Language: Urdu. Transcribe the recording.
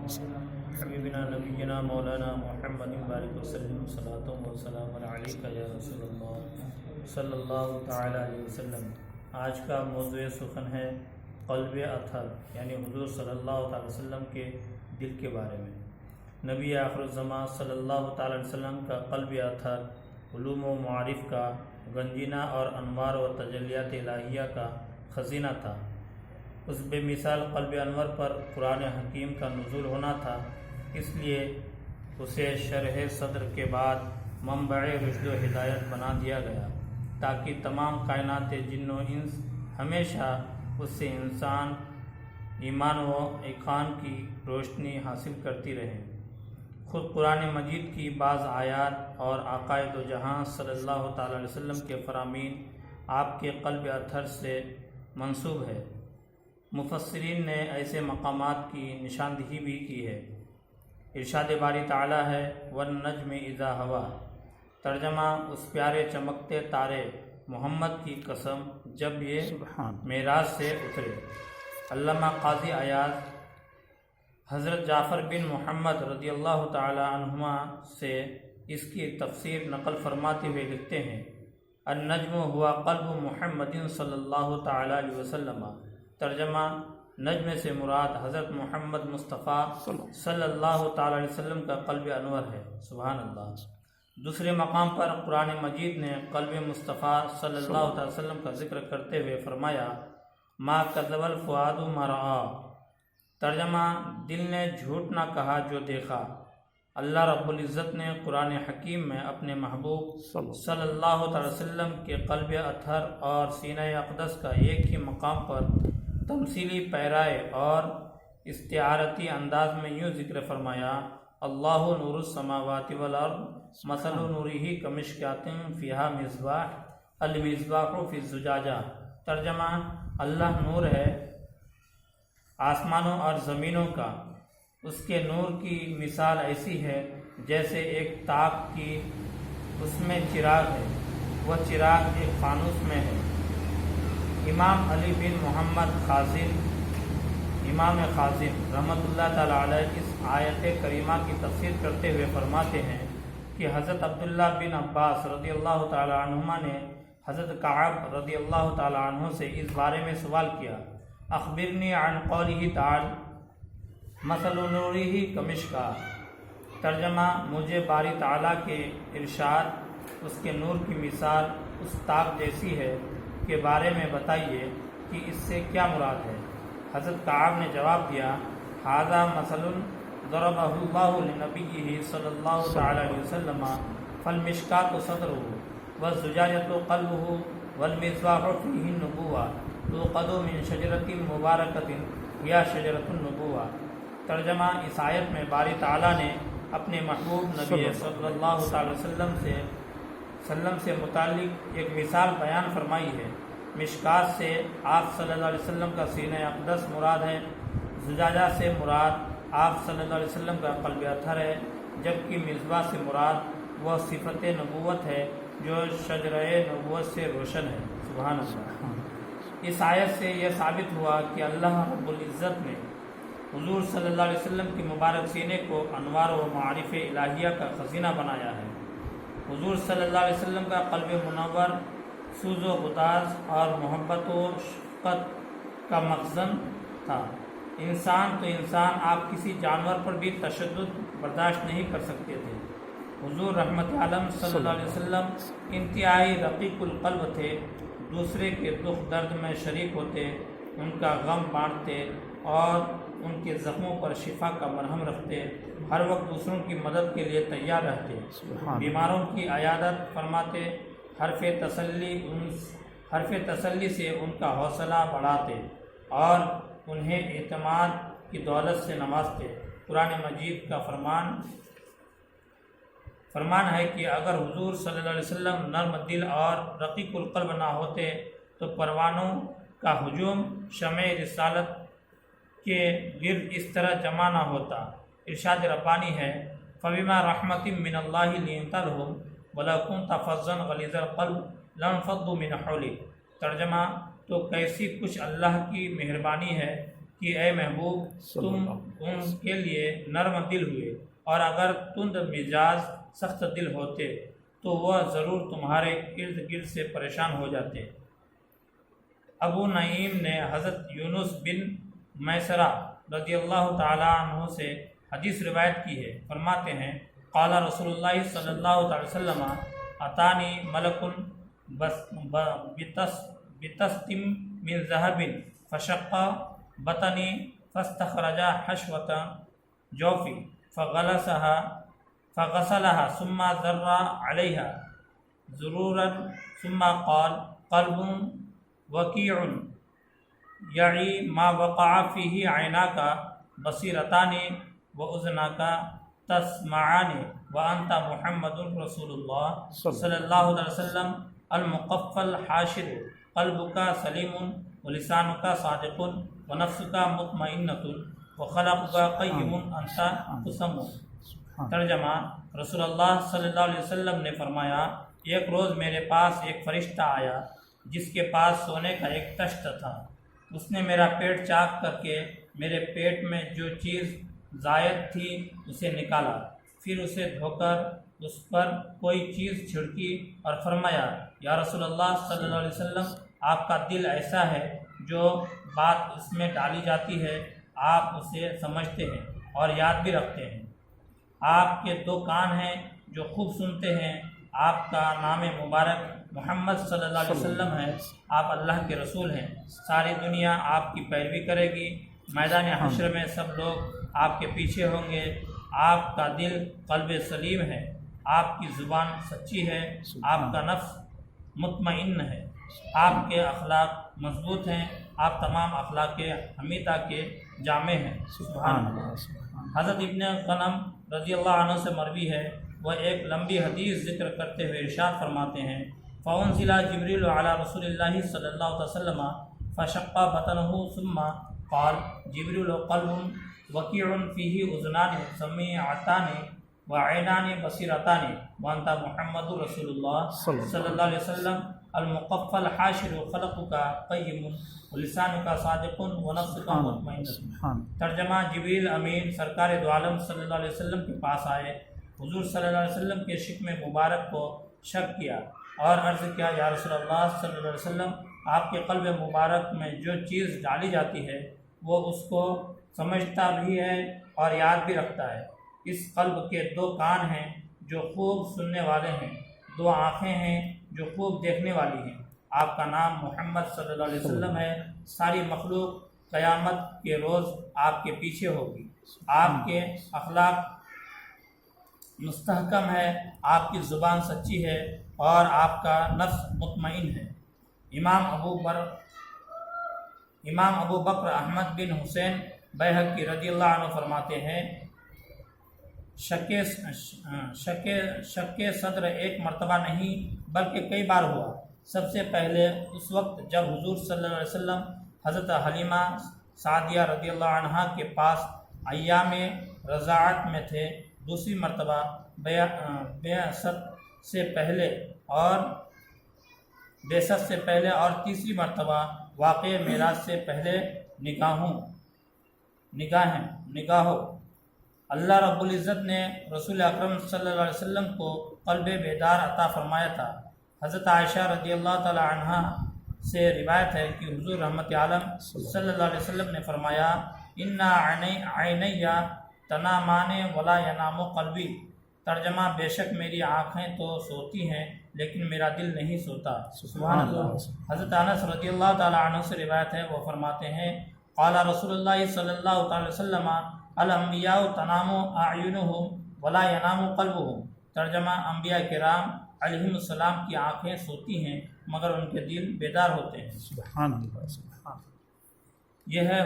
حبیبنا نبینا مولانا محمد بارک وسلم صلاۃ و سلام علیک یا رسول اللہ صلی اللہ تعالی علیہ وسلم۔ آج کا موضوع سخن ہے قلب اطہر، یعنی حضور صلی اللہ تعالی وسلم کے دل کے بارے میں۔ نبی آخر الزماں صلی اللہ تعالی علیہ وسلم کا قلب اطہر علوم و معارف کا گنجینہ اور انوار و تجلیات الہیہ کا خزینہ تھا۔ اس بے مثال قلب انور پر قرآن حکیم کا نزول ہونا تھا، اس لیے اسے شرح صدر کے بعد منبع رشد و ہدایت بنا دیا گیا، تاکہ تمام کائنات جن و انس ہمیشہ اس سے انسان ایمان و ایقان کی روشنی حاصل کرتی رہیں۔ خود قرآن مجید کی بعض آیات اور آقائے دو جہاں صلی اللہ تعالی علیہ وسلم کے فرامین آپ کے قلب اطہر سے منسوب ہے۔ مفسرین نے ایسے مقامات کی نشاندہی بھی کی ہے۔ ارشاد باری تعالی ہے والنجم اذا ہوا، ترجمہ اس پیارے چمکتے تارے محمد کی قسم جب یہ معراج سے اترے۔ علامہ قاضی ایاز حضرت جعفر بن محمد رضی اللہ تعالی عنہما سے اس کی تفسیر نقل فرماتے ہوئے لکھتے ہیں النجم ہوا قلب محمد صلی اللہ تعالی علیہ وسلم، ترجمہ نجم سے مراد حضرت محمد مصطفیٰ صلی اللہ تعالی علیہ وسلم کا قلب انور ہے۔ سبحان اللہ۔ دوسرے مقام پر قرآن مجید نے قلب مصطفیٰ صلی اللہ تعالی وسلم کا ذکر کرتے ہوئے فرمایا ما کذب الفؤاد ما رأى، ترجمہ دل نے جھوٹ نہ کہا جو دیکھا۔ اللہ رب العزت نے قرآن حکیم میں اپنے محبوب صلی اللہ تعالی وسلم کے قلب اطہر اور سینہ اقدس کا ایک ہی مقام پر تمثیلی پیرائے اور استعارتی انداز میں یوں ذکر فرمایا اللہ نور السماوات والارض مثل نورہ کمشکاۃ فیہا مصباح المصباح فی الزجاجہ، ترجمہ اللہ نور ہے آسمانوں اور زمینوں کا، اس کے نور کی مثال ایسی ہے جیسے ایک تاک کی اس میں چراغ ہے، وہ چراغ ایک فانوس میں ہے۔ امام علی بن محمد امام خازن رحمۃ اللہ تعالی علیہ اس آیت کریمہ کی تفسیر کرتے ہوئے فرماتے ہیں کہ حضرت عبداللہ بن عباس رضی اللہ تعالی عنہما نے حضرت کعب رضی اللہ تعالی عنہ سے اس بارے میں سوال کیا اخبرنی عن قولہ تعالی مثل نورہ کمشکاۃ، ترجمہ مجھے باری تعالیٰ کے ارشاد اس کے نور کی مثال اس تاک جیسی ہے کے بارے میں بتائیے کہ اس سے کیا مراد ہے۔ حضرت کعب نے جواب دیا ھذا مثل ضربہ اللہ لنبیہ صلی اللہ تعالی علیہ وسلم فالمشکاۃ صدرہ والزجاجۃ قلبہ والمصباح فیہ النبوہ توقد من شجرۃ مبارکۃ یا شجرۃ النبوہ، ترجمہ اس آیت میں باری تعالیٰ نے اپنے محبوب نبی صلی اللہ تعالی وسلم سے متعلق ایک مثال بیان فرمائی ہے۔ مشکات سے آپ صلی اللہ علیہ وسلم کا سینہ اقدس مراد ہے، زجاجہ سے مراد آپ صلی اللہ علیہ وسلم کا قلب اطہر ہے، جبکہ مصباح سے مراد وہ صفت نبوت ہے جو شجرہ نبوت سے روشن ہے۔ سبحان اللہ۔ اس آیت سے یہ ثابت ہوا کہ اللہ رب العزت نے حضور صلی اللہ علیہ وسلم کی مبارک سینے کو انوار و معارف الہیہ کا خزینہ بنایا ہے۔ حضور صلی اللہ علیہ وسلم کا قلب منور سوز و گداز اور محبت و شفقت کا مخزن تھا۔ انسان تو انسان، آپ کسی جانور پر بھی تشدد برداشت نہیں کر سکتے تھے۔ حضور رحمت عالم صلی اللہ علیہ وسلم انتہائی رقیق القلب تھے، دوسرے کے دکھ درد میں شریک ہوتے، ان کا غم بانٹتے اور ان کے زخموں پر شفا کا مرہم رکھتے، ہر وقت دوسروں کی مدد کے لیے تیار رہتے، بیماروں کی عیادت فرماتے، حرف تسلی سے ان کا حوصلہ بڑھاتے اور انہیں اعتماد کی دولت سے نوازتے۔ قرآن مجید کا فرمان ہے کہ اگر حضور صلی اللہ علیہ وسلم نرم دل اور رقیق القلب نہ ہوتے تو پروانوں کا ہجوم شمع رسالت کے گرد اس طرح جمع نہ ہوتا۔ ارشاد ربانی ہے فبما رحمت من اللہ لنت لهم ولو كنت فظا غلیظ القلب لانفضوا من حولک، ترجمہ تو کیسی کچھ اللہ کی مہربانی ہے کہ اے محبوب تم ان کے لیے نرم دل ہوئے، اور اگر تند مزاج سخت دل ہوتے تو وہ ضرور تمہارے ارد گرد سے پریشان ہو جاتے۔ ابو نعیم نے حضرت یونس بن میسرہ رضی اللہ تعالیٰ عنہ سے حدیث روایت کی ہے، فرماتے ہیں قال رسول اللہ صلی اللہ علیہ وسلم اتانی ملک بتستم من ذهب فشق بطنی فاستخرج حشوة جوفی فغسلها ثم ذر عليها ضرورا ثم قال قلب وقيع يعي ما وقع فيه عيناك بصيرتان وأذناك تسمعان وأنت محمد رسول الله صلى الله عليه وسلم المقفل حاشر قلبك سليم ولسانك صادق ونفسك مطمئنة وخلقك قيم أنت تسمع۔ ترجمہ، رسول اللہ صلی اللہ علیہ وسلم نے فرمایا ایک روز میرے پاس ایک فرشتہ آیا جس کے پاس سونے کا ایک تشت تھا۔ اس نے میرا پیٹ چاک کر کے میرے پیٹ میں جو چیز زائد تھی اسے نکالا، پھر اسے دھو کر اس پر کوئی چیز چھڑکی اور فرمایا یا رسول اللہ صلی اللہ علیہ وسلم، آپ کا دل ایسا ہے جو بات اس میں ڈالی جاتی ہے آپ اسے سمجھتے ہیں اور یاد بھی رکھتے ہیں۔ آپ کے دو کان ہیں جو خوب سنتے ہیں، آپ کا نام مبارک محمد صلی اللہ علیہ وسلم ہے، آپ اللہ کے رسول ہیں، ساری دنیا آپ کی پیروی کرے گی، میدان حشر میں سب لوگ آپ کے پیچھے ہوں گے، آپ کا دل قلب سلیم ہے، آپ کی زبان سچی ہے، آپ کا نفس مطمئن ہے، آپ کے اخلاق مضبوط ہیں، آپ تمام اخلاق حمیدہ کے جامع ہیں۔ سبحان اللہ۔ حضرت ابن غنم رضی اللہ عنہ سے مروی ہے، وہ ایک لمبی حدیث ذکر کرتے ہوئے ارشاد فرماتے ہیں فَأُنزِلَ جِبْرِيلُ عَلَى رَسُولِ اللَّهِ صلی اللہ علیہ وسلم فَشَقَّ بَطْنَهُ ثُمَّ قال جبریل قلب وقیع فیہ اذنان سمیعتان وعینان بصیرتان وانت محمد رسول اللہ صلی اللہ علیہ وسلم المقفل حاشر خلقک قیم ولسانک صادق ونفسک مطمئن۔ ترجمہ، جبریل امین سرکار دو عالم صلی اللہ علیہ وسلم کے پاس آئے، حضور صلی اللہ علیہ وسلم کے شکم مبارک کو شک کیا اور عرض کیا یا رسول اللہ صلی اللہ علیہ وسلم، آپ کے قلب مبارک میں جو چیز ڈالی جاتی ہے وہ اس کو سمجھتا بھی ہے اور یاد بھی رکھتا ہے۔ اس قلب کے دو کان ہیں جو خوب سننے والے ہیں، دو آنکھیں ہیں جو خوب دیکھنے والی ہیں، آپ کا نام محمد صلی اللہ علیہ وسلم ہے، ساری مخلوق قیامت کے روز آپ کے پیچھے ہوگی، آپ کے اخلاق مستحکم ہے، آپ کی زبان سچی ہے اور آپ کا نفس مطمئن ہے۔ امام ابو بکر احمد بن حسین بیہقی رضی اللہ عنہ فرماتے ہیں شک صدر ایک مرتبہ نہیں بلکہ کئی بار ہوا۔ سب سے پہلے اس وقت جب حضور صلی اللہ علیہ وسلم حضرت حلیمہ سعدیہ رضی اللہ عنہا کے پاس ایام رضاعت میں تھے، دوسری مرتبہ بعثت سے پہلے اور تیسری مرتبہ واقع معراج سے پہلے نگاہوں اللہ رب العزت نے رسول اکرم صلی اللہ علیہ وسلم کو قلب بیدار عطا فرمایا تھا۔ حضرت عائشہ رضی اللہ تعالی عنہا سے روایت ہے کہ حضور رحمت عالم صلی اللہ علیہ وسلم نے فرمایا اِنَّ عَيْنَيَّ تَنَامَانِ وَلَا يَنَامُ قَلْبِي۔ ترجمہ، بے شک میری آنکھیں تو سوتی ہیں لیکن میرا دل نہیں سوتا۔ سبحان اللہ۔ حضرت انس رضی اللہ تعالی عنہ سے روایت ہے، وہ فرماتے ہیں قال رسول اللہ صلی اللہ تعالی وسلم الانبیاء تنام اعینہم ولا ینام قلبہم۔ ترجمہ، انبیاء کرام علیہم السلام کی آنکھیں سوتی ہیں مگر ان کے دل بیدار ہوتے ہیں۔ سبحان اللہ۔ یہ ہے